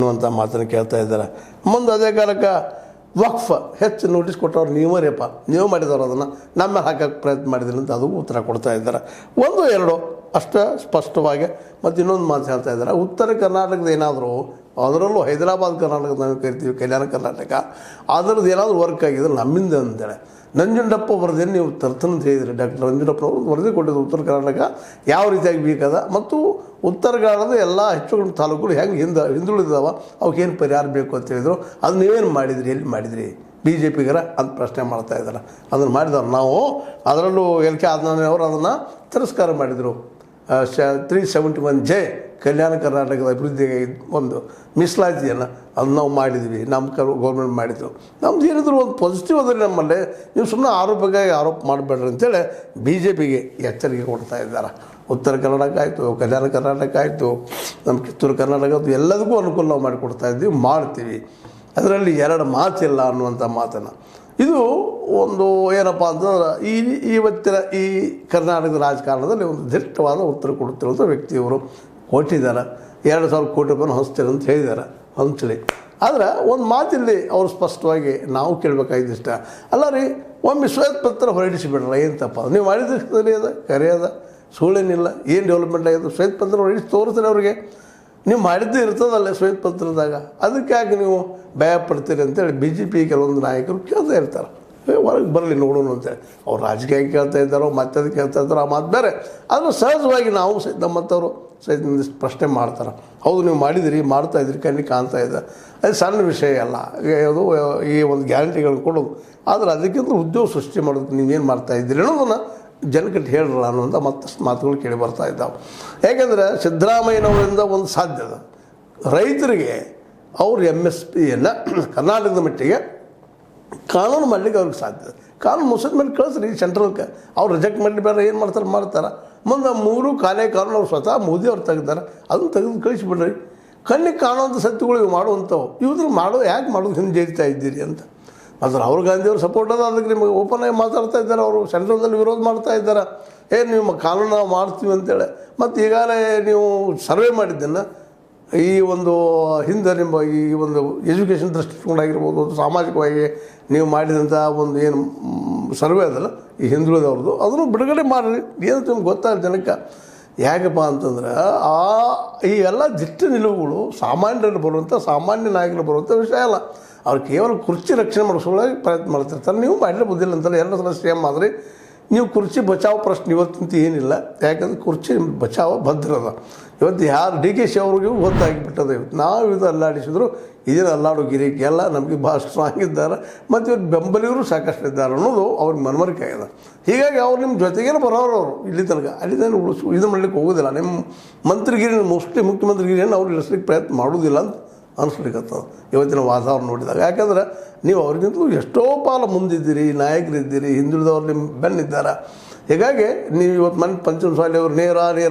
ಅನ್ನುವಂಥ ಮಾತನ್ನು ಕೇಳ್ತಾ ಇದ್ದಾರೆ. ಮುಂದೆ ಅದೇ ಕಾಲಕ್ಕೆ ವಕ್ಫ್ ಹೆಚ್ಚು ನೋಟಿಸ್ ಕೊಟ್ಟವ್ರು ನೀವರೇಪ್ಪ, ನೀವು ಮಾಡಿದವರು ಅದನ್ನು ನಮ್ಮ ಹಾಕೋಕ್ಕೆ ಪ್ರಯತ್ನ ಮಾಡಿದ್ರಿ ಅಂತ ಅದಕ್ಕೂ ಉತ್ತರ ಕೊಡ್ತಾ ಇದ್ದಾರೆ. ಒಂದು ಎರಡು ಅಷ್ಟು ಸ್ಪಷ್ಟವಾಗಿ. ಮತ್ತು ಇನ್ನೊಂದು ಮಾತು ಹೇಳ್ತಾ ಇದ್ದಾರೆ, ಉತ್ತರ ಕರ್ನಾಟಕದ ಏನಾದರೂ, ಅದರಲ್ಲೂ ಹೈದರಾಬಾದ್ ಕರ್ನಾಟಕದ ನಾವು ಕರಿತೀವಿ ಕಲ್ಯಾಣ ಕರ್ನಾಟಕ, ಅದರದ್ದು ಏನಾದರೂ ವರ್ಕ್ ಆಗಿದ್ರೆ ನಮ್ಮಿಂದ ಅಂತೇಳಿ ನಂಜುಂಡಪ್ಪ ವರದಿಯನ್ನು ನೀವು ತರ್ತನ ಅಂತ ಹೇಳಿದ್ರಿ. ಡಾಕ್ಟರ್ ನಂಜುಂಡಪ್ಪನವರು ವರದಿ ಕೊಟ್ಟಿದ್ದು ಉತ್ತರ ಕರ್ನಾಟಕ ಯಾವ ರೀತಿಯಾಗಿ ಬೇಕಾದ ಮತ್ತು ಉತ್ತರ ಕನ್ನಡದ ಎಲ್ಲ ಹೆಚ್ಚು ತಾಲೂಕುಗಳು ಹೆಂಗೆ ಹಿಂದುಳಿದಾವ ಅವಕ್ಕೇನು ಪರಿಹಾರ ಬೇಕು ಅಂತ ಹೇಳಿದರು. ಅದು ನೀವೇನು ಮಾಡಿದ್ರಿ, ಎಲ್ಲಿ ಮಾಡಿದ್ರಿ ಬಿ ಜೆ ಪಿಗರ ಅಂತ ಪ್ರಶ್ನೆ ಮಾಡ್ತಾ ಇದ್ದಾರೆ. ಅದನ್ನು ಮಾಡಿದವ್ರು ನಾವು, ಅದರಲ್ಲೂ ಎಲ್ ಕೆ ಆದ್ನಾನಿಯವರು ಅದನ್ನು ತಿರಸ್ಕಾರ ಮಾಡಿದರು. 371J ಕಲ್ಯಾಣ ಕರ್ನಾಟಕದ ಅಭಿವೃದ್ಧಿಗೆ ಒಂದು ಮೀಸಲಾತಿಯನ್ನು ಅದು ನಾವು ಮಾಡಿದ್ವಿ, ನಮ್ಮ ಗೌರ್ಮೆಂಟ್ ಮಾಡಿದ್ರು. ನಮ್ದು ಏನಿದ್ರು ಒಂದು ಪಾಸಿಟಿವ್ ಅದರಲ್ಲಿ ನಮ್ಮಲ್ಲಿ. ನೀವು ಸುಮ್ಮನೆ ಆರೋಪಕ್ಕಾಗಿ ಆರೋಪ ಮಾಡಬೇಡ್ರಿ ಅಂತೇಳಿ ಬಿ ಜೆ ಪಿಗೆ ಎಚ್ಚರಿಕೆ ಕೊಡ್ತಾ ಇದ್ದಾರೆ. ಉತ್ತರ ಕರ್ನಾಟಕ ಆಯಿತು, ಕಲ್ಯಾಣ ಕರ್ನಾಟಕ ಆಯಿತು, ನಮ್ಮ ಕಿತ್ತೂರು ಕರ್ನಾಟಕ ಎಲ್ಲದಕ್ಕೂ ಅನುಕೂಲ ನಾವು ಮಾಡಿಕೊಡ್ತಾ ಇದ್ದೀವಿ, ಮಾಡ್ತೀವಿ, ಅದರಲ್ಲಿ ಎರಡು ಮಾತಿಲ್ಲ ಅನ್ನುವಂಥ ಮಾತನ್ನು. ಇದು ಒಂದು ಏನಪ್ಪ ಅಂತಂದ್ರೆ ಇವತ್ತಿನ ಈ ಕರ್ನಾಟಕದ ರಾಜಕಾರಣದಲ್ಲಿ ಒಂದು ದಿಟ್ಟವಾದ ಉತ್ತರ ಕೊಡುತ್ತಿರುವಂಥ ವ್ಯಕ್ತಿಯವರು ಕೊಟ್ಟಿದ್ದಾರೆ. 2,000 ಕೋಟಿ ರೂಪಾಯಿ ಹಂಚ್ತೀರಿ ಅಂತ ಹೇಳಿದ್ದಾರೆ, ಹಂಚಲಿ. ಆದರೆ ಒಂದು ಮಾತಿಲ್ಲಿ ಅವರು ಸ್ಪಷ್ಟವಾಗಿ ನಾವು ಕೇಳಬೇಕಾಗಿದ್ದಿಷ್ಟ, ಅಲ್ಲ ರೀ ಒಮ್ಮೆ ಶ್ವೇತಪತ್ರ ಹೊರಡಿಸಿಬಿಡ್ರಲ್ಲ, ಏನು ತಪ್ಪ ನೀವು ಮಾಡಿದ್ರೆ ಸರಿ ಅದ, ಕರೆ ಅದ, ಸುಳ್ಳೇನಿಲ್ಲ, ಏನು ಡೆವಲಪ್ಮೆಂಟ್ ಆಗಿದೆ, ಶ್ವೇತಪತ್ರ ಹೊರಡಿಸಿ ತೋರಿಸ್ರಿ ಅವ್ರಿಗೆ. ನೀವು ಮಾಡಿದ್ದೇ ಇರ್ತದಲ್ಲ ಶ್ವೇತಪತ್ರದಾಗ, ಅದಕ್ಕೆ ಯಾಕೆ ನೀವು ಭಯ ಪಡ್ತೀರಿ ಅಂತೇಳಿ ಬಿ ಜೆ ಪಿ ಕೆಲವೊಂದು ನಾಯಕರು ಕೇಳ್ತಾ ಇರ್ತಾರೆ. ಹೊರಗೆ ಬರಲಿ ನೋಡೋಣ ಅಂತೇಳಿ. ಅವ್ರು ರಾಜಕೀಯ ಕೇಳ್ತಾ ಇದ್ದಾರೋ ಮತ್ತೆ ಅದಕ್ಕೆ ಕೇಳ್ತಾ ಇದ್ದಾರೋ ಆ ಮಾತು ಬೇರೆ. ಆದರೆ ಸಹಜವಾಗಿ ನಾವು ಸಹಿತ ನಮ್ಮಂಥವ್ರು ಸಹಿತ ಒಂದಿಷ್ಟು ಪ್ರಶ್ನೆ ಮಾಡ್ತಾರೆ. ಹೌದು ನೀವು ಮಾಡಿದಿರಿ, ಮಾಡ್ತಾಯಿದ್ರಿ, ಕಣ್ಣಿಗೆ ಕಾಣ್ತಾ ಇದೆ, ಅದು ಸಣ್ಣ ವಿಷಯ ಅಲ್ಲ. ಅದು ಈ ಒಂದು ಗ್ಯಾರಂಟಿಗಳನ್ನು ಕೊಡೋದು, ಆದರೆ ಅದಕ್ಕಿಂತ ಉದ್ಯೋಗ ಸೃಷ್ಟಿ ಮಾಡೋದಕ್ಕೆ ನೀವೇನು ಮಾಡ್ತಾಯಿದ್ದೀರಿ ಅನ್ನೋದನ್ನು ಜನಕ್ಕೆ ಹೇಳ್ರಲ್ಲ ಅನ್ನೋಂಥ ಮತ್ತಷ್ಟು ಮಾತುಗಳು ಕೇಳಿ ಬರ್ತಾ ಇದ್ದಾವೆ. ಯಾಕೆಂದರೆ ಸಿದ್ದರಾಮಯ್ಯನವರಿಂದ ಒಂದು ಸಾಧ್ಯದ ರೈತರಿಗೆ ಅವರು MSPಯನ್ನು ಕರ್ನಾಟಕದ ಮಟ್ಟಿಗೆ ಕಾನೂನು ಮಾಡಲಿಕ್ಕೆ ಅವ್ರಿಗೆ ಸಾಧ್ಯ. ಕಾನೂನು ಮುಗಿದ ಮೇಲೆ ಕಳಿಸ್ರಿ ಸೆಂಟ್ರಲ್ಗೆ, ಅವ್ರು ರಿಜೆಕ್ಟ್ ಮಾಡಲಿ ಬೇರೆ, ಏನು ಮಾಡ್ತಾರೆ. ಮುಂದೆ 3 ಕಾಲೇ ಕಾನೂನು ಅವ್ರು ಸ್ವತಃ ಮೋದಿ ಅವ್ರು ತೆಗೆದಾರೆ, ಅದನ್ನು ತೆಗೆದು ಕಳಿಸಿಬಿಡ್ರಿ. ಕಣ್ಣಿಗೆ ಕಾಣುವಂಥ ಸತ್ಯಗಳು ಇವು ಮಾಡುವಂಥವು, ಇವ್ರು ಯಾಕೆ ಮಾಡೋದು ಹಿಂಜರಿತಾ ಇದ್ದೀರಿ ಅಂತ. ಮತ್ತು ರಾಹುಲ್ ಗಾಂಧಿಯವರು ಸಪೋರ್ಟ್ ಅದ, ಅದಕ್ಕೆ ನಿಮಗೆ ಓಪನ್ ಆಗಿ ಮಾತಾಡ್ತಾ ಇದ್ದಾರೆ. ಅವರು ಸೆಂಟ್ರಲ್ದಲ್ಲಿ ವಿರೋಧ ಮಾಡ್ತಾ ಇದ್ದಾರೆ, ನಿಮ್ಮ ಕಾನೂನು ನಾವು ಮಾಡ್ತೀವಿ ಅಂತೇಳಿ. ಮತ್ತು ಈಗಾಗಲೇ ನೀವು ಸರ್ವೆ ಮಾಡಿದ್ದನ್ನು ಈ ಒಂದು ಹಿಂದೆ ನಿಮ್ಮ ಈ ಒಂದು ಎಜುಕೇಷನ್ ದೃಷ್ಟಿಕೋನಾಗಿರ್ಬೋದು, ಸಾಮಾಜಿಕವಾಗಿ ನೀವು ಮಾಡಿದಂಥ ಒಂದು ಏನು ಸರ್ವೆ ಅದಲ್ಲ ಈ ಹಿಂದುಳಿದವ್ರದ್ದು, ಅದನ್ನು ಬಿಡುಗಡೆ ಮಾಡಿರಿ. ಏನು ನಿಮ್ಗೆ ಗೊತ್ತಾಗ ಜನಕ್ಕೆ. ಯಾಕಪ್ಪ ಅಂತಂದ್ರೆ ಈ ಎಲ್ಲ ದಿಟ್ಟ ನಿಲುವುಗಳು ಸಾಮಾನ್ಯರಲ್ಲಿ ಬರುವಂಥ, ಸಾಮಾನ್ಯ ನಾಯಕರು ಬರುವಂಥ ವಿಷಯ ಅಲ್ಲ. ಅವ್ರು ಕೇವಲ ಕುರ್ಚಿ ರಕ್ಷಣೆ ಮಾಡಿಸೋಳಾಗಿ ಪ್ರಯತ್ನ ಮಾಡ್ತಿರ್ತಾರೆ. ನೀವು ಮಾಡಲೇ ಬುದ್ಧಿಲ್ಲ ಅಂತಲ್ಲ, 2 ಸಲ CM ಆದರೆ ನೀವು ಕುರ್ಚಿ ಬಚಾವ್ ಪ್ರಶ್ನೆ ಇವತ್ತಂತ ಏನಿಲ್ಲ. ಯಾಕಂದ್ರೆ ಕುರ್ಚಿ ಬಚಾವ ಭದ್ರದ. ಇವತ್ತು ಯಾರು DK ಅವ್ರಿಗೂ ಗೊತ್ತಾಗಿಬಿಟ್ಟದೆ. ನಾವು ಇದು ಅಲ್ಲಾಡಿಸಿದ್ರು, ಇದನ್ನು ಅಲ್ಲಾಡೋ ಗಿರಿಕೆ ಎಲ್ಲ ನಮಗೆ ಭಾಳ ಸ್ಟ್ರಾಂಗ್ ಇದ್ದಾರೆ, ಮತ್ತು ಇವ್ರು ಬೆಂಬಲಿಗರು ಸಾಕಷ್ಟು ಇದ್ದಾರೆ ಅನ್ನೋದು ಅವ್ರಿಗೆ ಮನವರಿಕೆ ಆಗಿದೆ. ಹೀಗಾಗಿ ಅವ್ರು ನಿಮ್ಮ ಜೊತೆಗೇನೆ ಬರೋರು. ಅವರು ಇಲ್ಲಿ ತನಕ ಅಲ್ಲಿಂದ ಇದು ಮಾಡಲಿಕ್ಕೆ ಹೋಗೋದಿಲ್ಲ. ನಿಮ್ಮ ಮಂತ್ರಿಗಿರಿ ಮೋಸ್ಟ್ಲಿ ಮುಖ್ಯಮಂತ್ರಿಗಿರಿಯನ್ನು ಅವ್ರು ಇಳಿಸ್ಲಿಕ್ಕೆ ಪ್ರಯತ್ನ ಮಾಡೋದಿಲ್ಲ ಅಂತ ಅನಿಸ್ಲಿಕ್ಕತ್ತದ ಇವತ್ತಿನ ವಾತಾವರಣ ನೋಡಿದಾಗ. ಯಾಕಂದ್ರೆ ನೀವು ಅವ್ರಿಗಿಂತಲೂ ಎಷ್ಟೋ ಪಾಲು ಮುಂದಿದ್ದೀರಿ, ನಾಯಕರಿದ್ದೀರಿ, ಹಿಂದುಳಿದವ್ರು ನಿಮ್ಮ ಬೆನ್ನಿದ್ದಾರೆ. ಹೀಗಾಗಿ ನೀವು ಇವತ್ತು ಪಂಚಮಸಾಲಿ ಅವರು ನೇರ